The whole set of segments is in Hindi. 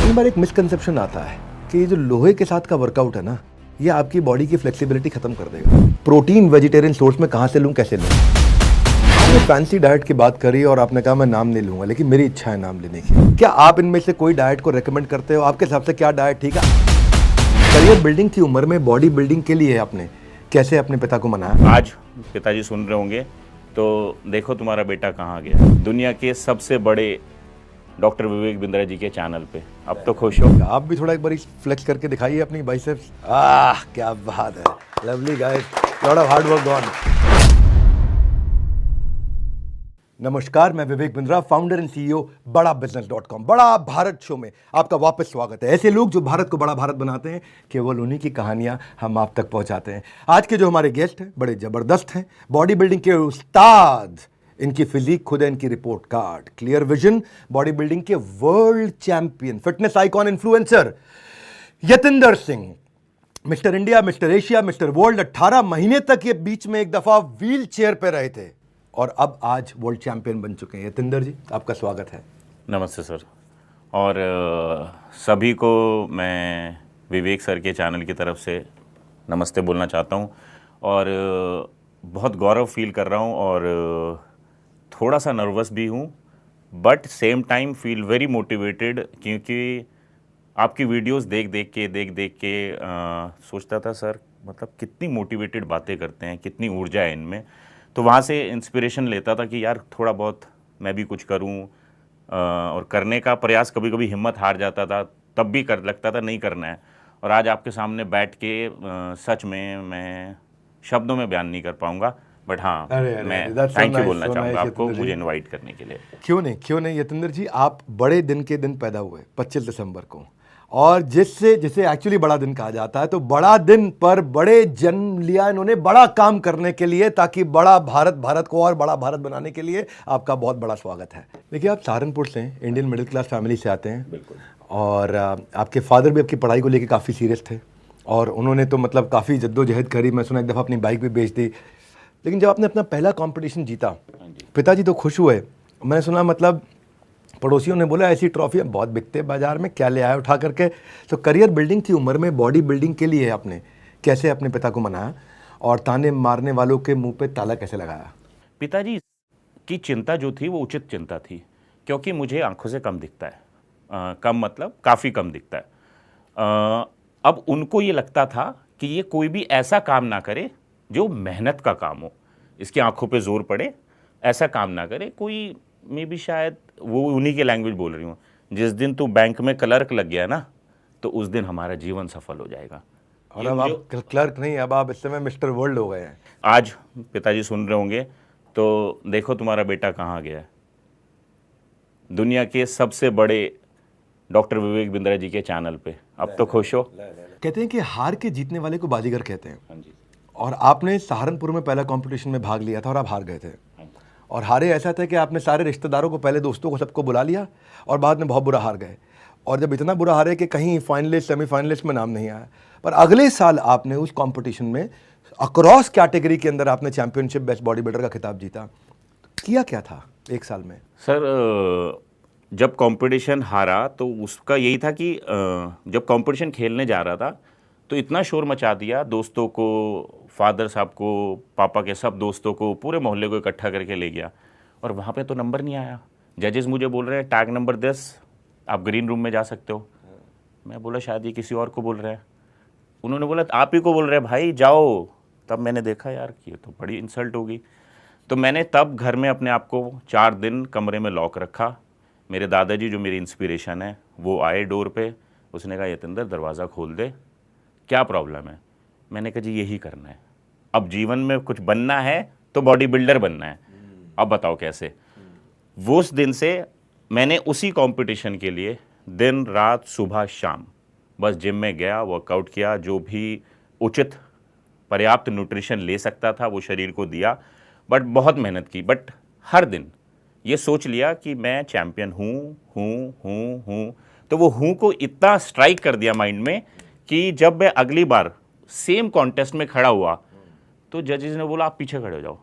कई बार एक मिसकंसेप्शन आता है कि ये जो लोहे के साथ का वर्कआउट है ना, ये आपकी बॉडी की फ्लेक्सिबिलिटी खत्म कर देगा। प्रोटीन वेजिटेरियन सोर्स में कहाँ से लूँ, कैसे लूँ? आपने फैंसी डाइट की बात करी और आपने कहा मैं नाम नहीं लूंगा, लेकिन मेरी इच्छा है नाम लेने की। क्या आप इनमें से कोई डाइट को रेकमेंड करते हो? आपके हिसाब से क्या डाइट ठीक है? करियर बिल्डिंग की उम्र में बॉडी बिल्डिंग के लिए आपने कैसे अपने पिता को मनाया? आज पिताजी सुन रहे होंगे तो देखो तुम्हारा बेटा कहाँ गया। दुनिया के सबसे बड़े डॉक्टर विवेक बिंद्रा जी के चैनल पे। अब तो खुश हो? आप भी थोड़ा एक बार फ्लेक्स करके दिखाइए अपनी बाइसेप्स। क्या बात है, lovely guys, lot of hard work gone. नमस्कार, मैं Vivek Bindra, founder and CEO बड़ा बिजनेस.com। बड़ा भारत शो में आपका वापस स्वागत है। ऐसे लोग जो भारत को बड़ा भारत बनाते हैं, केवल उन्हीं की कहानियां हम आप तक पहुंचाते हैं। आज के जो हमारे गेस्ट हैं बड़े जबरदस्त हैं, बॉडी बिल्डिंग के उस्ताद। इनकी फिजिक खुद है इनकी report card. Clear vision, body building के world champion, fitness icon, influencer Yatinder Singh. Mister India, Mister Asia, Mister World. 18 महीने तक ये बीच में एक दफा व्हील चेयर पे रहे थे और अब आज वर्ल्ड चैंपियन बन चुके हैं। यतिंदर जी, आपका स्वागत है। नमस्ते सर। और सभी को मैं विवेक सर के चैनल की तरफ से नमस्ते बोलना चाहता हूं और बहुत गौरव फील कर रहा हूं और थोड़ा सा नर्वस भी हूं, but same time feel very motivated, क्योंकि आपकी वीडियोस देख देख के सोचता था सर मतलब कितनी मोटिवेटेड बातें करते हैं, कितनी ऊर्जा है इनमें। तो वहाँ से इंस्पिरेशन लेता था कि यार थोड़ा बहुत मैं भी कुछ करूँ और करने का प्रयास। कभी कभी हिम्मत हार जाता था, तब भी लगता था नहीं करना है। और आज आपके सामने बैठ के सच में मैं शब्दों में बयान नहीं कर पाऊँगा, बट हाँ मैं थैंक यू बोलना चाहूँगा आपको मुझे इनवाइट करने के लिए। क्यों नहीं यतिंदर जी, आप बड़े दिन के दिन पैदा हुए 25 दिसंबर को, और जिसे एक्चुअली बड़ा दिन कहा जाता है, तो बड़ा दिन पर बड़े जन्म लिया इन्होंने बड़ा काम करने के लिए, ताकि बड़ा भारत को और बड़ा भारत बनाने के लिए। आपका बहुत बड़ा स्वागत है। देखिए, आप सहारनपुर से हैं, इंडियन मिडिल क्लास फैमिली से आते हैं। बिल्कुल। और आपके फादर भी आपकी पढ़ाई को लेकर काफ़ी सीरियस थे और उन्होंने तो मतलब काफ़ी जद्दोजहद करी। मैं सुना एक दफ़ा अपनी बाइक भी बेच दी। लेकिन जब आपने अपना पहला कंपटीशन जीता, पिताजी तो खुश हुए। मैंने सुना मतलब पड़ोसियों ने बोला ऐसी ट्रॉफियाँ बहुत बिकते बाजार में, क्या ले आया उठा करके। तो करियर बिल्डिंग की उम्र में बॉडी बिल्डिंग के लिए आपने कैसे अपने पिता को मनाया और ताने मारने वालों के मुंह पे ताला कैसे लगाया? पिताजी की चिंता जो थी वो उचित चिंता थी, क्योंकि मुझे आंखों से कम दिखता है। कम मतलब काफ़ी कम दिखता है। अब उनको ये लगता था कि ये कोई भी ऐसा काम ना करे जो मेहनत का काम हो, इसकी आंखों पे जोर पड़े, ऐसा काम ना करे। कोई मे भी शायद वो उन्हीं की लैंग्वेज बोल रही हूँ, जिस दिन तू बैंक में क्लर्क लग गया ना, तो उस दिन हमारा जीवन सफल हो जाएगा। और अब आप क्लर्क नहीं, अब आप इस समय मिस्टर वर्ल्ड हो गए हैं। आज पिताजी सुन रहे होंगे तो देखो तुम्हारा बेटा कहाँ गया। दुनिया के सबसे बड़े डॉक्टर विवेक बिंद्रा जी के चैनल पे। अब तो खुश हो? कहते हैं कि हार के जीतने वाले को बाजीगर कहते हैं। हाँ जी। और आपने सहारनपुर में पहला कंपटीशन में भाग लिया था और आप हार गए थे। और हारे ऐसा था कि आपने सारे रिश्तेदारों को, पहले दोस्तों को, सबको बुला लिया और बाद में बहुत बुरा हार गए। और जब इतना बुरा हारे कि कहीं फाइनलिस्ट सेमीफाइनलिस्ट में नाम नहीं आया, पर अगले साल आपने उस कंपटीशन में अक्रॉस कैटेगरी के अंदर आपने चैंपियनशिप बेस्ट बॉडी बिल्डर का खिताब जीता। किया क्या था एक साल में? सर, जब कंपटीशन हारा तो उसका यही था कि जब कंपटीशन खेलने जा रहा था तो इतना शोर मचा दिया, दोस्तों को, फादर साहब को, पापा के सब दोस्तों को, पूरे मोहल्ले को इकट्ठा करके ले गया। और वहाँ पे तो नंबर नहीं आया। जजेस मुझे बोल रहे हैं टैग नंबर 10, आप ग्रीन रूम में जा सकते हो। मैं बोला शायद ये किसी और को बोल रहे हैं। उन्होंने बोला आप ही को बोल रहे हैं भाई, जाओ। तब मैंने देखा यार कि ये तो बड़ी इंसल्ट होगी। तो मैंने तब घर में अपने आप को 4 दिन कमरे में लॉक रखा। मेरे दादाजी जो मेरी इंस्पिरेशन है वो आए डोर पे। उसने कहा यतिंदर दरवाज़ा खोल दे, क्या प्रॉब्लम है? मैंने कहा जी यही करना है, अब जीवन में कुछ बनना है तो बॉडी बिल्डर बनना है, अब बताओ कैसे। वो उस दिन से मैंने उसी कंपटीशन के लिए दिन रात सुबह शाम बस जिम में गया, वर्कआउट किया, जो भी उचित पर्याप्त न्यूट्रिशन ले सकता था वो शरीर को दिया, बट बहुत मेहनत की। बट हर दिन ये सोच लिया कि मैं चैम्पियन हूँ। तो वो हूँ को इतना स्ट्राइक कर दिया माइंड में कि जब मैं अगली बार सेम कॉन्टेस्ट में खड़ा हुआ तो जजेस ने बोला आप पीछे खड़े हो जाओ।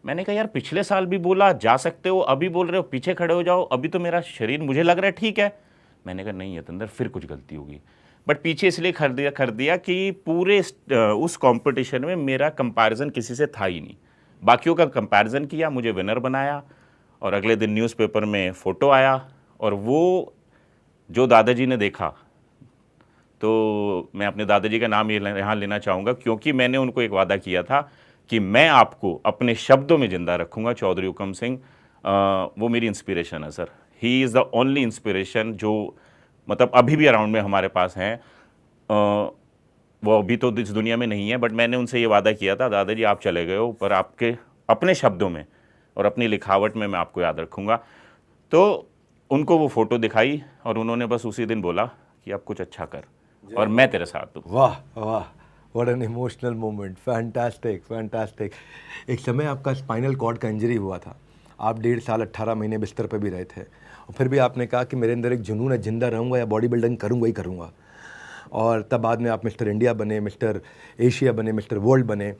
मैंने कहा यार पिछले साल भी बोला जा सकते हो, अभी बोल रहे हो पीछे खड़े हो जाओ। अभी तो मेरा शरीर मुझे लग रहा है ठीक है, मैंने कहा नहीं यतेंद्र, फिर कुछ गलती होगी। बट पीछे इसलिए कर दिया कि पूरे उस कंपटीशन में मेरा कंपैरिजन किसी से था ही नहीं। बाकियों का कंपैरिजन किया, मुझे विनर बनाया, और अगले दिन न्यूज़पेपर में फ़ोटो आया, और वो जो दादाजी ने देखा, तो मैं अपने दादाजी का नाम यहाँ लेना चाहूँगा, क्योंकि मैंने उनको एक वादा किया था कि मैं आपको अपने शब्दों में ज़िंदा रखूँगा। चौधरी हुकम सिंह वो मेरी इंस्पिरेशन है sir. He is the only inspiration जो मतलब अभी भी अराउंड में हमारे पास हैं। वो अभी तो इस दुनिया में नहीं है, बट मैंने उनसे ये वादा किया था, दादाजी आप चले गए हो, पर आपके अपने शब्दों में और अपनी लिखावट में मैं आपको याद रखूँगा। तो उनको वो फ़ोटो दिखाई, और उन्होंने बस उसी दिन बोला कि अब कुछ अच्छा कर, और मैं तेरे साथ हूँ। वाह वाह, what an emotional moment, fantastic fantastic. एक समय आपका स्पाइनल कॉर्ड का इंजरी हुआ था, आप 1.5 साल 18 महीने बिस्तर पे भी रहे थे, और फिर भी आपने कहा कि मेरे अंदर एक जुनून है, जिंदा रहूँगा या बॉडी बिल्डिंग करूँगा ही करूँगा। और तब बाद में आप मिस्टर इंडिया बने, मिस्टर एशिया बने, मिस्टर वर्ल्ड बने।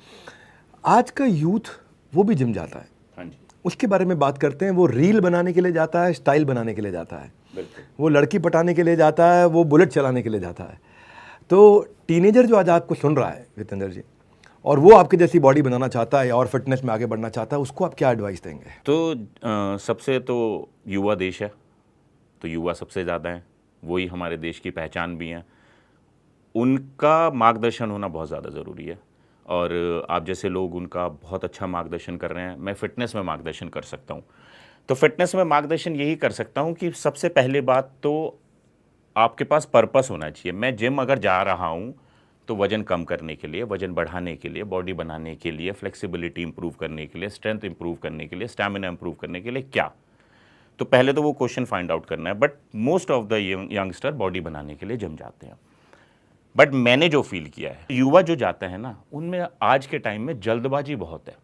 आज का यूथ वो भी जिम जाता है। हाँ जी, उसके बारे में बात करते हैं। वो रील बनाने के लिए जाता है, स्टाइल बनाने के लिए जाता है, बिल्कुल। वो लड़की पटाने के लिए जाता है, वो बुलेट चलाने के लिए जाता है। तो टीनेजर जो आज आपको सुन रहा है यतेंद्र जी, और वो आपकी जैसी बॉडी बनाना चाहता है और फिटनेस में आगे बढ़ना चाहता है, उसको आप क्या एडवाइस देंगे? तो सबसे तो युवा देश है, तो युवा सबसे ज़्यादा हैं, वही हमारे देश की पहचान भी हैं। उनका मार्गदर्शन होना बहुत ज़्यादा ज़रूरी है, और आप जैसे लोग उनका बहुत अच्छा मार्गदर्शन कर रहे हैं। मैं फ़िटनेस में मार्गदर्शन कर सकता हूँ, तो फिटनेस में मार्गदर्शन यही कर सकता हूँ कि सबसे पहले बात तो आपके पास पर्पस होना चाहिए। मैं जिम अगर जा रहा हूँ तो वज़न कम करने के लिए, वज़न बढ़ाने के लिए, बॉडी बनाने के लिए, फ्लेक्सिबिलिटी इंप्रूव करने के लिए, स्ट्रेंथ इंप्रूव करने के लिए, स्टैमिना इंप्रूव करने के लिए, क्या? तो पहले तो वो क्वेश्चन फाइंड आउट करना है। But most of the youngster body बनाने के लिए जिम जाते हैं। बट मैंने जो फील किया है, युवा जो जाता है ना, उनमें आज के टाइम में जल्दबाजी बहुत है।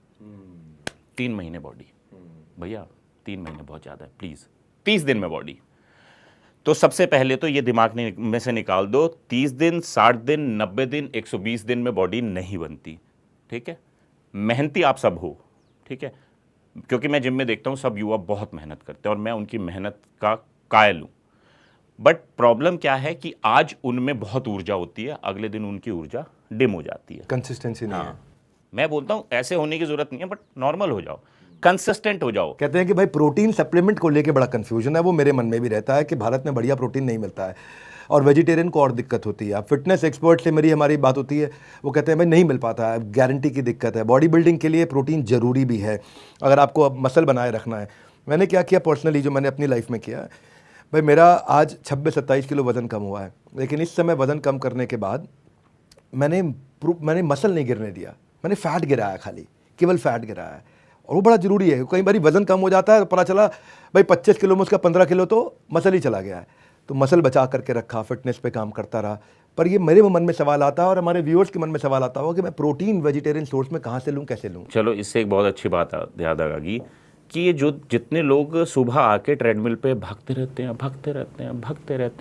3 महीने बॉडी, भैया 3 महीने बहुत ज़्यादा है, प्लीज़ 30 दिन में बॉडी। तो सबसे पहले तो ये दिमाग में से निकाल दो, 30 दिन, 60 दिन, 90 दिन, 120 दिन में बॉडी नहीं बनती। ठीक है, मेहनती आप सब हो, ठीक है, क्योंकि मैं जिम में देखता हूँ सब युवा बहुत मेहनत करते हैं, और मैं उनकी मेहनत का कायल हूँ। बट प्रॉब्लम क्या है कि आज उनमें बहुत ऊर्जा होती है, अगले दिन उनकी ऊर्जा डिम हो जाती है। कंसिस्टेंसी नहीं है। मैं बोलता हूँ ऐसे होने की जरूरत नहीं है, बट नॉर्मल हो जाओ, कंसिस्टेंट हो जाओ। कहते हैं कि भाई प्रोटीन सप्लीमेंट को लेके बड़ा कंफ्यूजन है, वो मेरे मन में भी रहता है कि भारत में बढ़िया प्रोटीन नहीं मिलता है, और वेजिटेरियन को और दिक्कत होती है। अब फिटनेस एक्सपर्ट से हमारी बात होती है, वो कहते हैं भाई नहीं मिल पाता है, गारंटी की दिक्कत है। बॉडी बिल्डिंग के लिए प्रोटीन जरूरी भी है, अगर आपको अब मसल बनाए रखना है। मैंने क्या किया पर्सनली, जो मैंने अपनी लाइफ में किया, भाई मेरा आज 26-27 किलो वज़न कम हुआ है, लेकिन इस समय वज़न कम करने के बाद मैंने मसल नहीं गिरने दिया, मैंने फैट गिराया, खाली केवल फैट गिराया है। और वो बड़ा ज़रूरी है। कई बार वज़न कम हो जाता है, पता चला भाई 25 किलो में उसका 15 किलो तो मसल ही चला गया है। तो मसल बचा करके रखा, फिटनेस पे काम करता रहा। पर ये मेरे मन में सवाल आता है, और हमारे व्यूअर्स के मन में सवाल आता होगा कि मैं प्रोटीन वेजिटेरियन सोर्स में कहाँ से लूँ, कैसे लूँ? चलो, इससे एक बहुत अच्छी बात याद आ गई कि ये जो जितने लोग सुबह आके ट्रेडमिल पे भागते रहते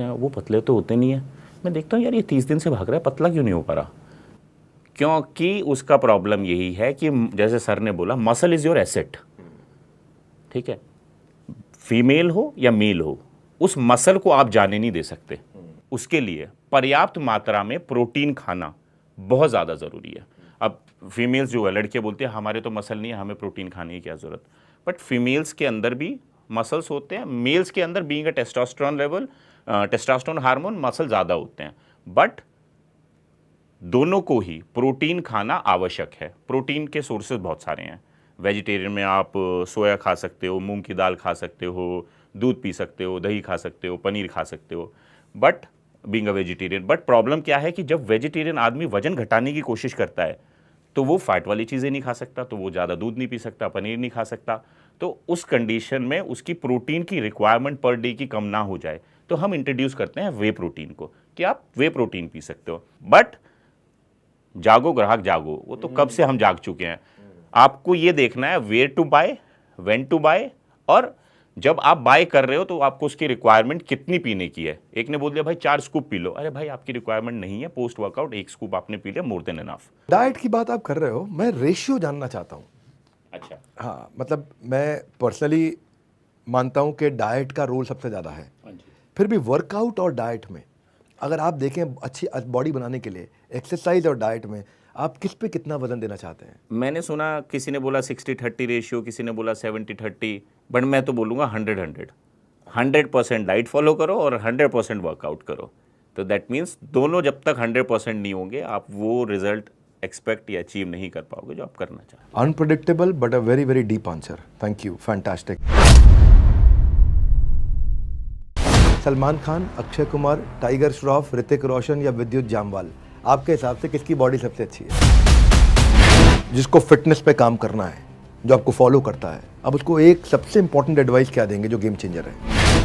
हैं, वो पतले तो होते नहीं हैं। मैं देखता हूँ यार ये 30 दिन से भाग रहा है, पतला क्यों नहीं हो पा रहा? क्योंकि उसका प्रॉब्लम यही है कि जैसे सर ने बोला, मसल इज़ योर एसेट। ठीक है, फीमेल हो या मेल हो, उस मसल को आप जाने नहीं दे सकते। उसके लिए पर्याप्त मात्रा में प्रोटीन खाना बहुत ज़्यादा ज़रूरी है। अब फीमेल्स जो है, लड़के बोलते हैं हमारे तो मसल नहीं है, हमें प्रोटीन खाने की क्या ज़रूरत। बट फीमेल्स के अंदर भी मसल्स होते हैं। मेल्स के अंदर being a testosterone level, testosterone hormone, muscle ज़्यादा होते हैं। बट दोनों को ही प्रोटीन खाना आवश्यक है। प्रोटीन के सोर्सेज बहुत सारे हैं। वेजिटेरियन में आप सोया खा सकते हो, मूंग की दाल खा सकते हो, दूध पी सकते हो, दही खा सकते हो, पनीर खा सकते हो, but being a vegetarian. But problem क्या है कि जब वेजिटेरियन आदमी वजन घटाने की कोशिश करता है तो वो फैट वाली चीज़ें नहीं खा सकता, तो वो ज़्यादा दूध नहीं पी सकता, पनीर नहीं खा सकता। तो उस कंडीशन में उसकी प्रोटीन की रिक्वायरमेंट पर डे की कम ना हो जाए, तो हम इंट्रोड्यूस करते हैं वे प्रोटीन को, कि आप वे प्रोटीन पी सकते हो। बट जागो ग्राहक जागो, वो तो कब से हम जाग चुके हैं। आपको ये देखना है where to buy, when to buy, और जब आप बाय कर रहे हो तो आपको उसकी रिक्वायरमेंट कितनी पीने की है। एक ने बोल दिया भाई 4 स्कूप पी लो, अरे भाई आपकी रिक्वायरमेंट नहीं है, पोस्ट वर्कआउट 1 स्कूप आपने पी लिया, मोर देन एनफ। डाइट की बात आप कर रहे हो, मैं रेशियो जानना चाहता हूँ। अच्छा, हाँ, मतलब मैं पर्सनली मानता हूँ कि डाइट का रोल सबसे ज़्यादा है। हाँ जी। फिर भी वर्कआउट और डाइट में अगर आप देखें अच्छी बॉडी बनाने के लिए एक्सरसाइज और डाइट में आप किस पे कितना वजन देना चाहते हैं? मैंने सुना किसी ने बोला 60-30 रेशियो, किसी ने बोला 70-30, बट मैं तो बोलूँगा 100-100। 100% डाइट फॉलो करो और 100% वर्कआउट करो। तो दैट मीन्स दोनों जब तक 100% नहीं होंगे आप वो रिजल्ट एक्सपेक्ट या अचीव नहीं कर पाओगे जो आप करना चाहते हैं। Unpredictable but a very very deep answer, thank you, fantastic. Salman Khan, Akshay Kumar, Tiger Shroff, Hrithik Roshan या विद्युत जामवाल, आपके हिसाब से किसकी बॉडी सबसे अच्छी है? जिसको फिटनेस पे काम करना है, जो आपको फॉलो करता है, अब उसको एक सबसे इंपॉर्टेंट एडवाइस क्या देंगे जो गेम चेंजर है?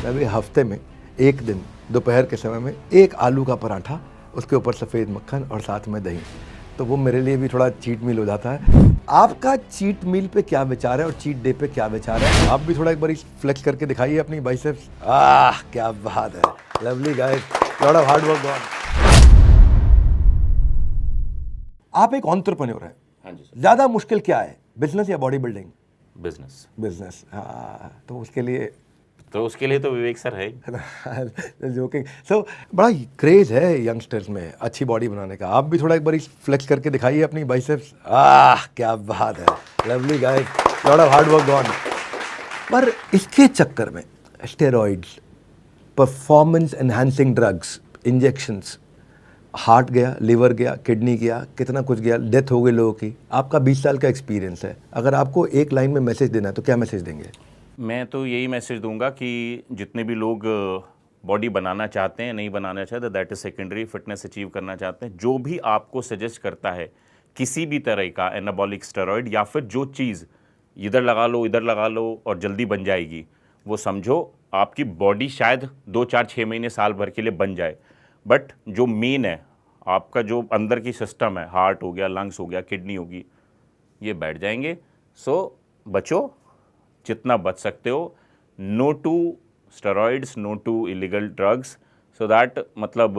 मैं भी हफ्ते में एक दिन दोपहर के समय में एक आलू का पराठा, उसके ऊपर सफ़ेद मक्खन और साथ में दही, तो वो मेरे लिए भी थोड़ा चीट मील हो जाता है। आपका चीट मील पे क्या विचार है और चीट डे पे क्या विचार है? आप भी थोड़ा एक बार फ्लेक्स करके दिखाइए अपनी बाइसेप्स। क्या बात है, lovely guys, lot of hard work gone. आप एक एंटरप्रेन्योर हैं। हाँ जी सर। ज्यादा मुश्किल क्या है, बिजनेस या बॉडी बिल्डिंग? बिजनेस। बिजनेस, हाँ, तो उसके लिए तो विवेक सर है। जोकिंग। सो बड़ा क्रेज है यंगस्टर्स में अच्छी बॉडी बनाने का। आप भी थोड़ा एक बार फ्लेक्स करके दिखाइए अपनी बाइसेप्स। क्या बात है, lovely guys, lot of hard work gone. पर इसके चक्कर में steroids, performance enhancing drugs, injections, heart गया, लिवर गया, किडनी गया, कितना कुछ गया, डेथ हो गई लोगों की। आपका 20 साल का एक्सपीरियंस है, अगर आपको एक लाइन में मैसेज देना है तो क्या मैसेज देंगे? मैं तो यही मैसेज दूंगा कि जितने भी लोग बॉडी बनाना चाहते हैं, नहीं बनाना चाहते, that is secondary, fitness achieve करना चाहते हैं, जो भी आपको सजेस्ट करता है किसी भी तरह का एनाबॉलिक स्टेरॉइड या फिर जो चीज़ इधर लगा लो और जल्दी बन जाएगी, वो समझो आपकी बॉडी शायद 2-4-6 महीने साल भर के लिए बन जाए, बट जो मेन है आपका जो अंदर की सिस्टम है, हार्ट हो गया, लंग्स हो गया, किडनी होगी, ये बैठ जाएंगे। सो बचो जितना बच सकते हो। No to steroids, no to illegal drugs, so that मतलब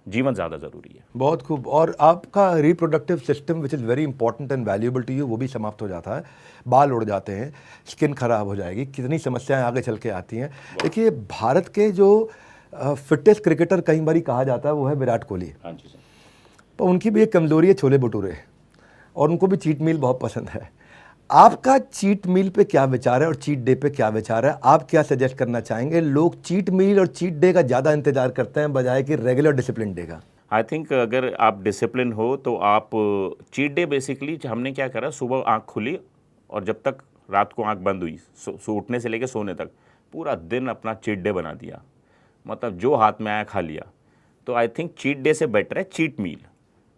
जीवन ज़्यादा ज़रूरी है। बहुत खूब। और आपका reproductive system which is very important and valuable to you, वो भी समाप्त हो जाता है। बाल उड़ जाते हैं, स्किन खराब हो जाएगी, कितनी समस्याएं आगे चल के आती हैं। देखिए, भारत के जो फिटेस्ट क्रिकेटर कई बार कहा जाता है वो है विराट कोहली। हाँ जी सर। पर उनकी भी एक कमज़ोरी है छोले भटूरे, और उनको भी चीट मील बहुत पसंद है। आपका चीट मील पे क्या विचार है और चीट डे पे क्या विचार है? आप क्या सजेस्ट करना चाहेंगे? लोग चीट मील और चीट डे का ज़्यादा इंतजार करते हैं बजाय कि रेगुलर डिसिप्लिन डे का। आई थिंक अगर आप डिसिप्लिन हो तो आप चीट डे बेसिकली हमने क्या करा, सुबह आँख खुली और जब तक रात को आँख बंद हुई, उठने से लेकर सोने तक पूरा दिन अपना चीट डे बना दिया, मतलब जो हाथ में आया खा लिया। तो आई थिंक चीट डे से बेटर है चीट मील।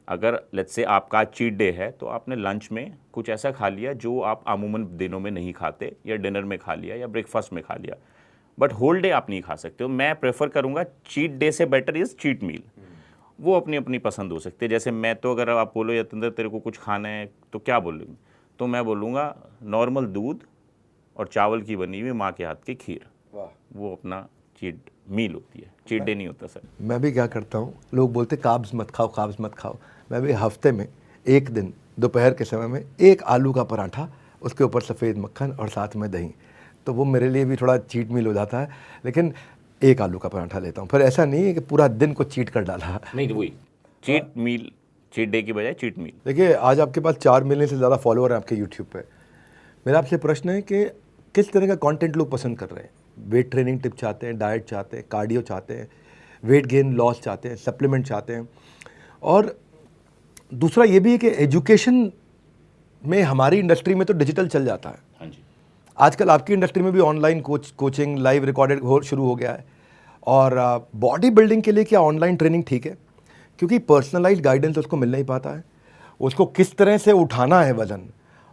अगर लेट्स से आपका चीट डे है तो आपने लंच में कुछ ऐसा खा लिया जो आप अमूमन दिनों में नहीं खाते, या डिनर में खा लिया या ब्रेकफास्ट में खा लिया, बट होल डे आप नहीं खा सकते हो। मैं प्रेफर करूंगा चीट डे से बेटर इज चीट मील। वो अपनी अपनी पसंद हो सकती है। जैसे मैं तो अगर आप बोलो यतिंदर तेरे को कुछ खाना है तो क्या बोलूँगी, तो मैं बोलूँगा नॉर्मल दूध और चावल की बनी हुई माँ के हाथ की खीर, वो अपना चीट मील होती है, चीट डे नहीं होता सर। मैं भी क्या करता हूँ, लोग बोलते काब्स मत खाओ, काब्स मत खाओ, मैं भी हफ्ते में एक दिन दोपहर के समय में एक आलू का पराठा, उसके ऊपर सफ़ेद मक्खन और साथ में दही, तो वो मेरे लिए भी थोड़ा चीट मील हो जाता है। लेकिन एक आलू का पराठा लेता हूँ, फिर ऐसा नहीं है कि पूरा दिन को चीट कर डाला। नहीं, वही चीट मील, चीट डे की बजाय चीट मील। देखिए, आज आपके पास 4 मिलियन से ज़्यादा फॉलोअर हैं आपके यूट्यूब पे। मेरा आपसे प्रश्न है कि किस तरह का कंटेंट लोग पसंद कर रहे हैं? वेट ट्रेनिंग टिप चाहते हैं, डाइट चाहते हैं, कार्डियो चाहते हैं, वेट गेन लॉस चाहते हैं, सप्लीमेंट चाहते हैं, और दूसरा ये भी है कि एजुकेशन में हमारी इंडस्ट्री में तो डिजिटल चल जाता है। हाँ जी। आजकल आपकी इंडस्ट्री में भी ऑनलाइन कोचिंग, लाइव रिकॉर्डेड शुरू हो गया है। और बॉडी बिल्डिंग के लिए क्या ऑनलाइन ट्रेनिंग ठीक है? क्योंकि पर्सनलाइज्ड गाइडेंस उसको मिल नहीं पाता है, उसको किस तरह से उठाना है वज़न,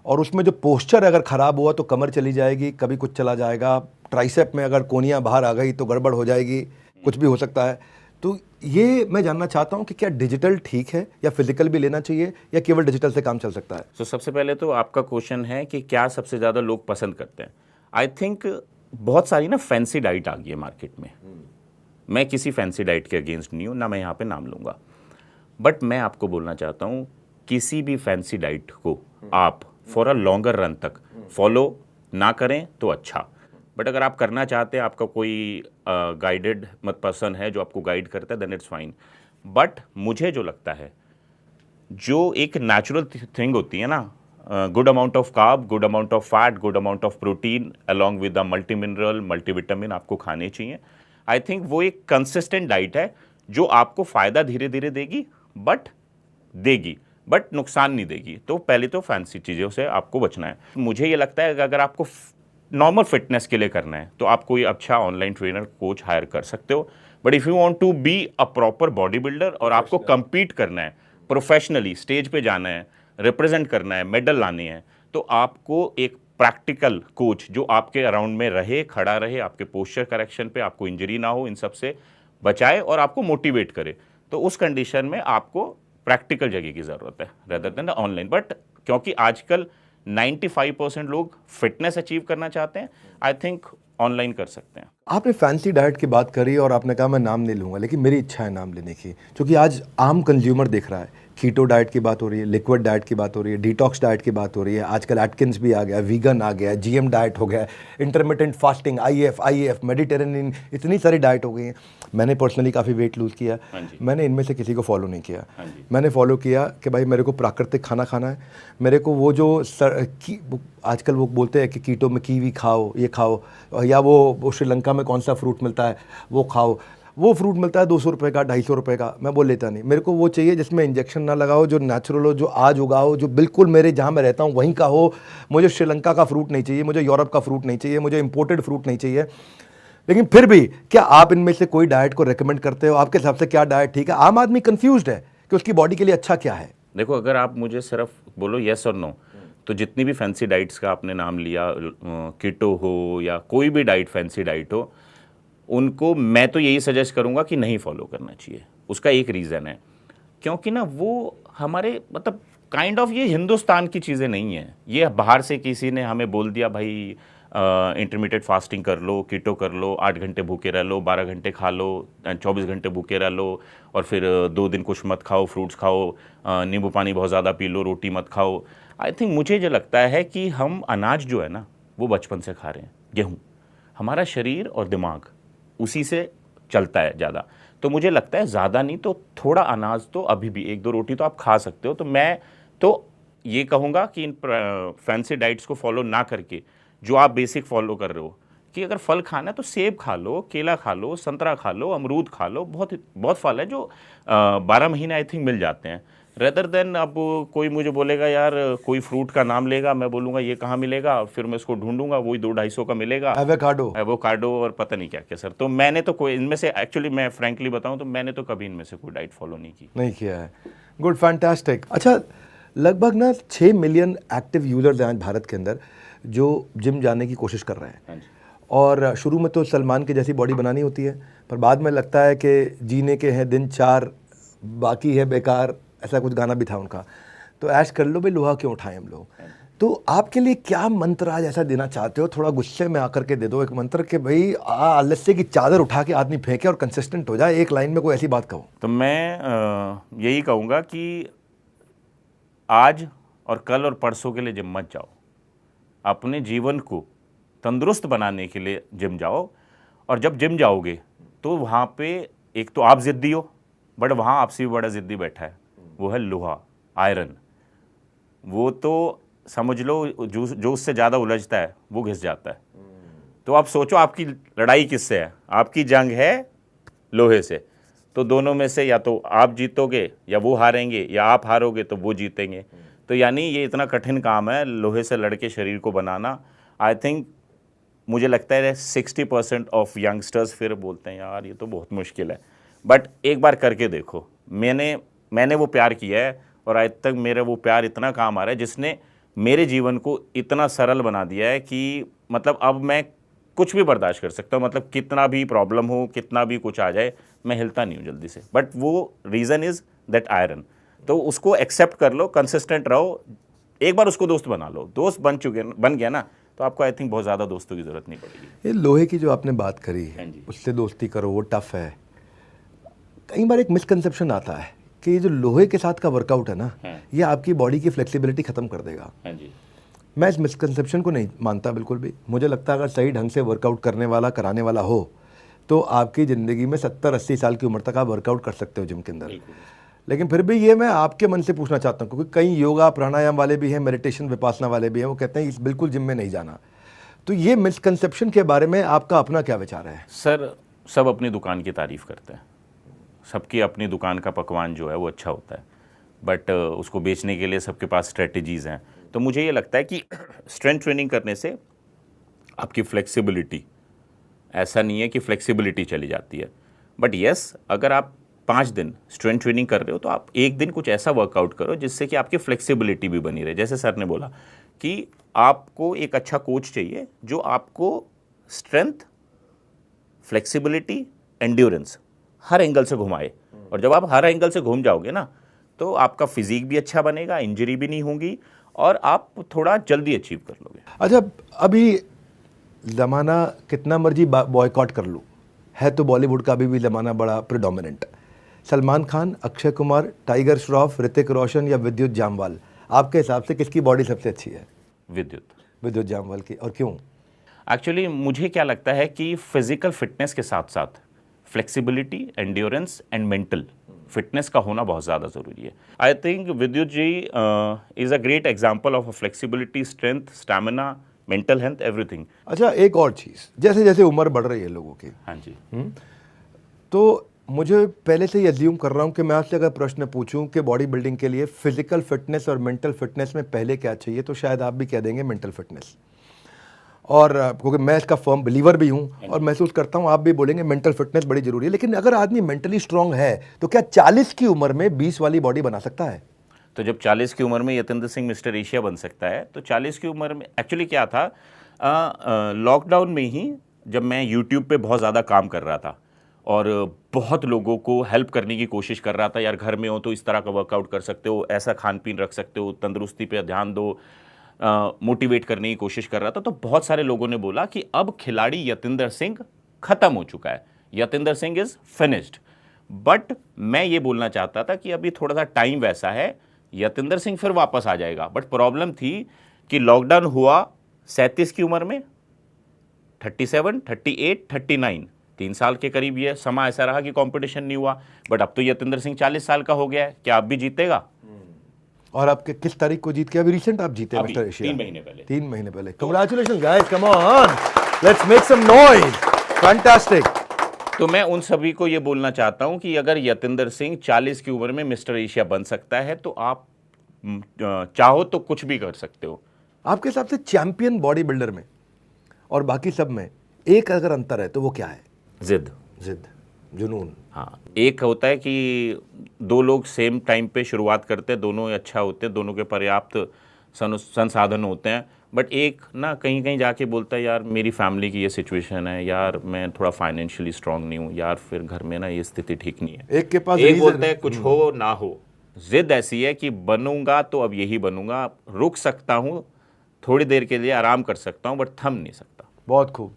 और उसमें जो पोस्चर अगर ख़राब हुआ तो कमर चली जाएगी, कभी कुछ चला जाएगा, ट्राइसेप में अगर कोनियाँ बाहर आ गई तो गड़बड़ हो जाएगी, कुछ भी हो सकता है। तो ये मैं जानना चाहता हूँ कि क्या डिजिटल ठीक है या फिजिकल भी लेना चाहिए, या केवल डिजिटल से काम चल सकता है? तो सबसे पहले तो आपका क्वेश्चन है कि क्या सबसे ज़्यादा लोग पसंद करते हैं। आई थिंक बहुत सारी ना फैंसी डाइट आ गई है मार्केट में। मैं किसी फैंसी डाइट के अगेंस्ट नहीं हूँ, ना मैं यहाँ पे नाम लूँगा, बट मैं आपको बोलना चाहता हूँ किसी भी फैंसी डाइट को आप फॉर अ लॉन्गर रन तक फॉलो ना करें तो अच्छा। बट अगर आप करना चाहते हैं, आपका कोई गाइडेड मत पर्सन है जो आपको गाइड करता है, देन इट्स फाइन। बट मुझे जो लगता है, जो एक नेचुरल थिंग होती है ना, good amount of carb, good amount of fat, good amount of protein along with the multi mineral, multivitamin आपको खाने चाहिए। आई थिंक वो एक कंसिस्टेंट डाइट है जो आपको फ़ायदा धीरे धीरे देगी, बट नुकसान नहीं देगी। तो पहले तो फैंसी चीज़ों से आपको बचना है। मुझे ये लगता है कि अगर आपको नॉर्मल फिटनेस के लिए करना है तो आप कोई अच्छा ऑनलाइन ट्रेनर कोच हायर कर सकते हो। But if you want to be a proper bodybuilder और आपको compete करना है, प्रोफेशनली स्टेज पे जाना है, रिप्रेजेंट करना है, मेडल लाने हैं, तो आपको एक प्रैक्टिकल कोच जो आपके अराउंड में रहे, खड़ा रहे, आपके पोस्चर करेक्शन पे आपको इंजरी ना हो, इन सब से बचाए और आपको मोटिवेट करे। तो उस कंडीशन में आपको प्रैक्टिकल जगह की ज़रूरत है रेदर देन ऑनलाइन। बट क्योंकि आजकल 95% लोग फिटनेस अचीव करना चाहते हैं, आई थिंक ऑनलाइन कर सकते हैं। आपने फैंसी डाइट की बात करी और आपने कहा मैं नाम नहीं लूँगा, लेकिन मेरी इच्छा है नाम लेने की, क्योंकि आज आम कंज्यूमर देख रहा है। कीटो डाइट की बात हो रही है, लिक्विड डाइट की बात हो रही है, डिटॉक्स डाइट की बात हो रही है, आजकल एटकिंस भी आ गया, वीगन आ गया, जीएम डाइट हो गया, इंटरमिटेंट फास्टिंग, आईएफ, मेडिटेरेनियन, इतनी सारी डाइट हो गई हैं। मैंने पर्सनली काफ़ी वेट लूज़ किया, मैंने इनमें से किसी को फॉलो नहीं किया। मैंने फॉलो किया कि भाई मेरे को प्राकृतिक खाना खाना है, मेरे को वो जो आजकल वो बोलते हैं कि कीटो में कीवी खाओ, ये खाओ, या वो श्रीलंका में कौन सा फ्रूट मिलता है वो खाओ। वो फ्रूट मिलता है 200 रुपये का, 250 रुपये का, मैं वो लेता नहीं। मेरे को वो चाहिए जिसमें इंजेक्शन ना लगाओ, जो नेचुरल हो, जो आज उगाओ, जो बिल्कुल मेरे जहाँ मैं रहता हूँ वहीं का हो। मुझे श्रीलंका का फ्रूट नहीं चाहिए, मुझे यूरोप का फ्रूट नहीं चाहिए, मुझे इंपोर्टेड फ्रूट नहीं चाहिए। लेकिन फिर भी क्या आप इनमें से कोई डाइट को रेकमेंड करते हो? आपके हिसाब से क्या डाइट ठीक है? आम आदमी कंफ्यूज्ड है कि उसकी बॉडी के लिए अच्छा क्या है। देखो, अगर आप मुझे सिर्फ बोलो येस और नो, तो जितनी भी फैंसी डाइट्स का आपने नाम लिया, कीटो हो या कोई भी डाइट, फैंसी डाइट हो, उनको मैं तो यही सजेस्ट करूंगा कि नहीं फॉलो करना चाहिए। उसका एक रीज़न है, क्योंकि ना वो हमारे मतलब काइंड ऑफ ये हिंदुस्तान की चीज़ें नहीं हैं। ये बाहर से किसी ने हमें बोल दिया भाई इंटरमीडिएट फास्टिंग कर लो, कीटो कर लो, 8 घंटे भूखे रह लो, 12 घंटे खा लो, 24 घंटे भूखे रह लो, और फिर 2 दिन कुछ मत खाओ, फ्रूट्स खाओ, नींबू पानी बहुत ज़्यादा पी लो, रोटी मत खाओ। आई थिंक मुझे जो लगता है कि हम अनाज जो है ना वो बचपन से खा रहे हैं, गेहूँ, हमारा शरीर और दिमाग उसी से चलता है ज़्यादा। तो मुझे लगता है ज़्यादा नहीं तो थोड़ा अनाज तो अभी भी 1-2 रोटी तो आप खा सकते हो। तो मैं तो ये कहूँगा कि इन फैंसी डाइट्स को फॉलो ना करके जो आप बेसिक फॉलो कर रहे हो, कि अगर फल खाना है तो सेब खा लो, केला खा लो, संतरा खा लो, अमरूद खा लो, बहुत बहुत फल है जो 12 महीने आई थिंक मिल जाते हैं। रेदर देन अब कोई मुझे बोलेगा यार कोई फ्रूट का नाम लेगा, मैं बोलूँगा ये कहाँ मिलेगा, फिर मैं इसको ढूंढूंगा, वही 200-250 का मिलेगा, एवोकाडो और पता नहीं क्या क्या सर। तो मैंने तो कोई इनमें से, एक्चुअली मैं फ्रैंकली बताऊँ तो मैंने तो कभी इनमें से कोई डाइट फॉलो नहीं किया है। Good, fantastic. अच्छा, लगभग ना 6 मिलियन एक्टिव यूजर्स हैं आज भारत के अंदर जो जिम जाने की कोशिश कर रहे हैं। और शुरू में तो सलमान की जैसी बॉडी बनानी होती है, पर बाद में लगता है कि जीने के हैं दिन 4, बाकी है बेकार, ऐसा कुछ गाना भी था उनका। तो ऐश कर लो भाई, लोहा क्यों उठाएं हम लोग। तो आपके लिए क्या मंत्र आज ऐसा देना चाहते हो? थोड़ा गुस्से में आकर के दे दो एक मंत्र कि भाई आलस्य की चादर उठा के आदमी फेंके और कंसिस्टेंट हो जाए। एक लाइन में कोई ऐसी बात कहो तो मैं यही कहूँगा कि आज और कल और परसों के लिए जिम मत जाओ, अपने जीवन को तंदुरुस्त बनाने के लिए जिम जाओ। और जब जिम जाओगे तो वहाँ पे एक तो आप ज़िद्दी हो, बट वहाँ आपसे भी बड़ा ज़िद्दी बैठा है, वो है लोहा, आयरन। वो तो समझ लो जो उससे ज़्यादा उलझता है वो घिस जाता है। तो आप सोचो आपकी लड़ाई किससे है? आपकी जंग है लोहे से। तो दोनों में से या तो आप जीतोगे या वो हारेंगे, या आप हारोगे तो वो जीतेंगे। तो यानी ये इतना कठिन काम है लोहे से लड़के शरीर को बनाना। आई थिंक मुझे लगता है 60% ऑफ यंगस्टर्स फिर बोलते हैं यार ये तो बहुत मुश्किल है, बट एक बार करके देखो। मैंने वो प्यार किया है और आज तक मेरा वो प्यार इतना काम आ रहा है जिसने मेरे जीवन को इतना सरल बना दिया है कि मतलब अब मैं कुछ भी बर्दाश्त कर सकता हूँ। मतलब कितना भी प्रॉब्लम हो, कितना भी कुछ आ जाए, मैं हिलता नहीं हूँ जल्दी से। बट वो रीज़न इज़ दैट आयरन। तो उसको एक्सेप्ट कर लो, कंसिस्टेंट रहो, एक बार उसको दोस्त बना लो। दोस्त बन गया ना तो आपको आई थिंक बहुत ज़्यादा दोस्तों की ज़रूरत नहीं पड़ेगी। ये लोहे की जो आपने बात करी है, उससे दोस्ती करो, वो टफ है। कई बार एक मिसकंसेप्शन आता है कि ये जो लोहे के साथ का वर्कआउट है ना, ये आपकी बॉडी की फ्लेक्सिबिलिटी ख़त्म कर देगा। मैं इस मिसकंसेप्शन को नहीं मानता बिल्कुल भी। मुझे लगता है अगर सही ढंग से वर्कआउट करने वाला, कराने वाला हो तो आपकी ज़िंदगी में 70-80 साल की उम्र तक आप वर्कआउट कर सकते हो जिम के अंदर। लेकिन फिर भी ये मैं आपके मन से पूछना चाहता हूँ, क्योंकि कई योगा प्राणायाम वाले भी हैं, मेडिटेशन विपासना वाले भी हैं, वो कहते हैं इस बिल्कुल जिम में नहीं जाना। तो ये मिसकंसेप्शन के बारे में आपका अपना क्या विचार है? सर, सब अपनी दुकान की तारीफ़ करते हैं, सबकी अपनी दुकान का पकवान जो है वो अच्छा होता है, बट उसको बेचने के लिए सबके पास स्ट्रेटजीज़ हैं। तो मुझे ये लगता है कि स्ट्रेंथ ट्रेनिंग करने से आपकी फ्लेक्सिबिलिटी, ऐसा नहीं है कि फ्लेक्सिबिलिटी चली जाती है, बट यस, अगर आप 5 दिन स्ट्रेंथ ट्रेनिंग कर रहे हो तो आप एक दिन कुछ ऐसा वर्कआउट करो जिससे कि आपकी फ्लेक्सिबिलिटी भी बनी रहे। जैसे सर ने बोला कि आपको एक अच्छा कोच चाहिए जो आपको स्ट्रेंथ, फ्लेक्सिबिलिटी, एंड्योरेंस हर एंगल से घुमाए, और जब आप हर एंगल से घूम जाओगे ना तो आपका फिजिक भी अच्छा बनेगा, इंजरी भी नहीं होगी और आप थोड़ा जल्दी अचीव कर लोगे। अच्छा, अभी ज़माना कितना मर्जी बॉयकॉट कर लूँ, है तो बॉलीवुड का अभी भी ज़माना बड़ा प्रिडोमिनेंट। सलमान खान, अक्षय कुमार, टाइगर श्रॉफ, ऋतिक रोशन या विद्युत जामवाल, आपके हिसाब से किसकी बॉडी सबसे अच्छी है? विद्युत जामवाल की। और क्यों? एक्चुअली मुझे क्या लगता है कि फिजिकल फिटनेस के साथ साथ flexibility, endurance and mental fitness का होना बहुत ज़्यादा ज़रूरी है। I think Vidyut ji is a great example of flexibility, strength, stamina, mental health, everything. अच्छा, एक और चीज़, जैसे जैसे उम्र बढ़ रही है लोगों की, हाँ जी, तो मुझे पहले से ही अज्यूम कर रहा हूँ कि मैं आपसे अगर प्रश्न पूछूं कि बॉडी बिल्डिंग के लिए फिजिकल फिटनेस और मेंटल फिटनेस में पहले क्या चाहिए, तो शायद आप भी कह देंगे मेंटल फिटनेस। और क्योंकि मैं इसका फर्म बिलीवर भी हूँ और महसूस करता हूँ आप भी बोलेंगे मेंटल फिटनेस बड़ी ज़रूरी है। लेकिन अगर आदमी मेंटली स्ट्रांग है तो क्या 40 की उम्र में 20 वाली बॉडी बना सकता है? तो जब 40 की उम्र में यतेंद्र सिंह मिस्टर एशिया बन सकता है, तो 40 की उम्र में एक्चुअली क्या था, लॉकडाउन में ही जब मैं यूट्यूब पे बहुत ज़्यादा काम कर रहा था और बहुत लोगों को हेल्प करने की कोशिश कर रहा था, यार घर में हो तो इस तरह का वर्कआउट कर सकते हो, ऐसा खान पीन रख सकते हो, तंदुरुस्ती पे ध्यान दो, मोटिवेट करने की कोशिश कर रहा था, तो बहुत सारे लोगों ने बोला कि अब खिलाड़ी यतेंद्र सिंह खत्म हो चुका है, Yatendra Singh is finished. But मैं ये बोलना चाहता था कि अभी थोड़ा सा टाइम वैसा है, यतेंद्र सिंह फिर वापस आ जाएगा। बट प्रॉब्लम थी कि लॉकडाउन हुआ 37 की उम्र में, 37, 38, 39, 3 साल के करीब ये समय ऐसा रहा कि कंपटीशन नहीं हुआ। बट अब तो यतेंद्र सिंह 40 साल का हो गया है, क्या अब भी जीतेगा? और आपके किस तारीख को जीत के? अभी रिसेंट आप जीते मिस्टर एशिया? 3 महीने पहले। 3 महीने पहले। Congratulation guys, come on, let's make some noise, fantastic. तो मैं उन सभी को ये बोलना चाहता हूं कि अगर यतेंद्र सिंह 40 की उम्र में मिस्टर एशिया बन सकता है तो आप चाहो तो कुछ भी कर सकते हो। आपके हिसाब से चैंपियन बॉडी बिल्डर में और बाकी सब में एक अगर अंतर है तो वो क्या है? जिद, जुनून। हाँ, एक होता है कि 2 लोग सेम टाइम पे शुरुआत करते हैं, दोनों अच्छा होते हैं, दोनों के पर्याप्त संसाधन होते हैं, बट एक ना कहीं कहीं जाके बोलता है यार मेरी फैमिली की ये सिचुएशन है, यार मैं थोड़ा फाइनेंशियली स्ट्रांग नहीं हूँ, यार फिर घर में ना ये स्थिति ठीक नहीं है। एक के पास एक बोलता है कुछ हो ना हो, जिद ऐसी है कि बनूंगा तो अब यही बनूंगा, रुक सकता हूँ थोड़ी देर के लिए, आराम कर सकता हूँ, बट थम नहीं सकता। बहुत खूब।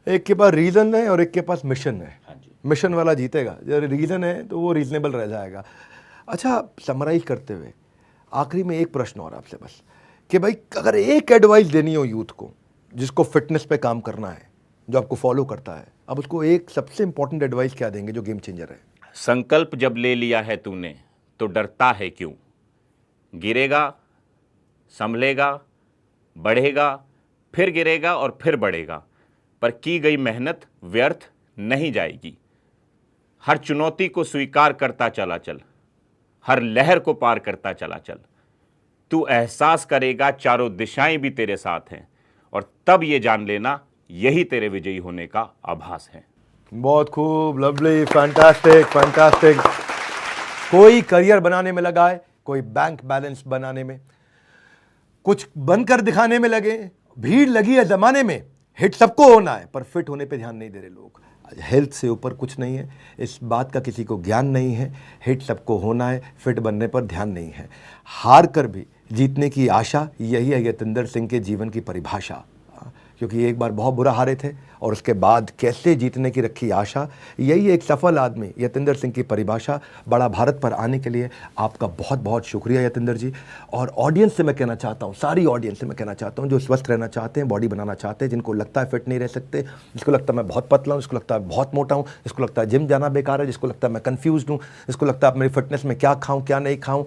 एक के पास रीज़न है और एक के पास मिशन है। हाँ जी। मिशन वाला जीतेगा, जब रीज़न है तो वो रीजनेबल रह जाएगा। अच्छा, समराइज करते हुए आखिरी में एक प्रश्न और आपसे बस, कि भाई अगर एक एडवाइस देनी हो यूथ को जिसको फिटनेस पे काम करना है, जो आपको फॉलो करता है, अब उसको एक सबसे इंपॉर्टेंट एडवाइस क्या देंगे जो गेम चेंजर है? संकल्प जब ले लिया है तूने तो डरता है क्यों? गिरेगा, संभलेगा, बढ़ेगा, फिर गिरेगा और फिर बढ़ेगा, पर की गई मेहनत व्यर्थ नहीं जाएगी। हर चुनौती को स्वीकार करता चला चल, हर लहर को पार करता चला चल, तू एहसास करेगा चारों दिशाएं भी तेरे साथ हैं, और तब ये जान लेना यही तेरे विजयी होने का आभास है। बहुत खूब, लवली, फैंटास्टिक फैंटास्टिक। कोई करियर बनाने में लगा है, कोई बैंक बैलेंस बनाने में, कुछ बनकर दिखाने में लगे, भीड़ लगी है जमाने में, हिट सबको होना है, पर फिट होने पे ध्यान नहीं दे रहे लोग। हेल्थ से ऊपर कुछ नहीं है, इस बात का किसी को ज्ञान नहीं है। हिट सबको होना है, फिट बनने पर ध्यान नहीं है। हार कर भी जीतने की आशा, यही है यतेंद्र सिंह के जीवन की परिभाषा। क्योंकि एक बार बहुत बुरा हारे थे और उसके बाद कैसे जीतने की रखी आशा। यही एक सफल आदमी यतेंद्र सिंह की परिभाषा। बड़ा भारत पर आने के लिए आपका बहुत बहुत शुक्रिया यतेंद्र जी। और ऑडियंस से मैं कहना चाहता हूँ, सारी ऑडियंस से मैं कहना चाहता हूँ जो स्वस्थ रहना चाहते हैं, बॉडी बनाना चाहते हैं, जिनको लगता है फिट नहीं रह सकते, जिसको लगता है मैं बहुत पतला हूँ, जिसको लगता है बहुत मोटा हूँ, जिसको लगता है जिम जाना बेकार है, जिसको लगता है मैं कंफ्यूज हूँ, जिसको लगता है मेरी फिटनेस में क्या खाऊँ क्या नहीं खाऊँ,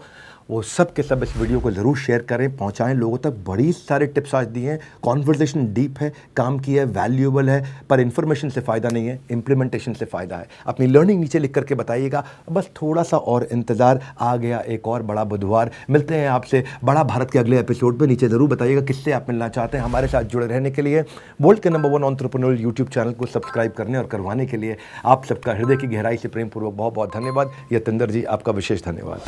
वो सब के सब इस वीडियो को ज़रूर शेयर करें, पहुंचाएं लोगों तक। बड़ी सारे टिप्स आज दिए हैं, कॉन्वर्सेशन डीप है, काम की है, वैल्यूएबल है, पर इन्फॉर्मेशन से फ़ायदा नहीं है, इम्प्लीमेंटेशन से फ़ायदा है। अपनी लर्निंग नीचे लिख करके बताइएगा। बस थोड़ा सा और इंतज़ार, आ गया एक और बड़ा बुधवार। मिलते हैं आपसे बड़ा भारत के अगले एपिसोड पे। नीचे ज़रूर बताइएगा किससे आप मिलना चाहते हैं। हमारे साथ जुड़े रहने के लिए बोल्ट के नंबर 1 एंटरप्रेन्योर यूट्यूब चैनल को सब्सक्राइब करने और करवाने के लिए आप सबका हृदय की गहराई से प्रेमपूर्वक बहुत बहुत धन्यवाद। यतेंद्र जी, आपका विशेष धन्यवाद।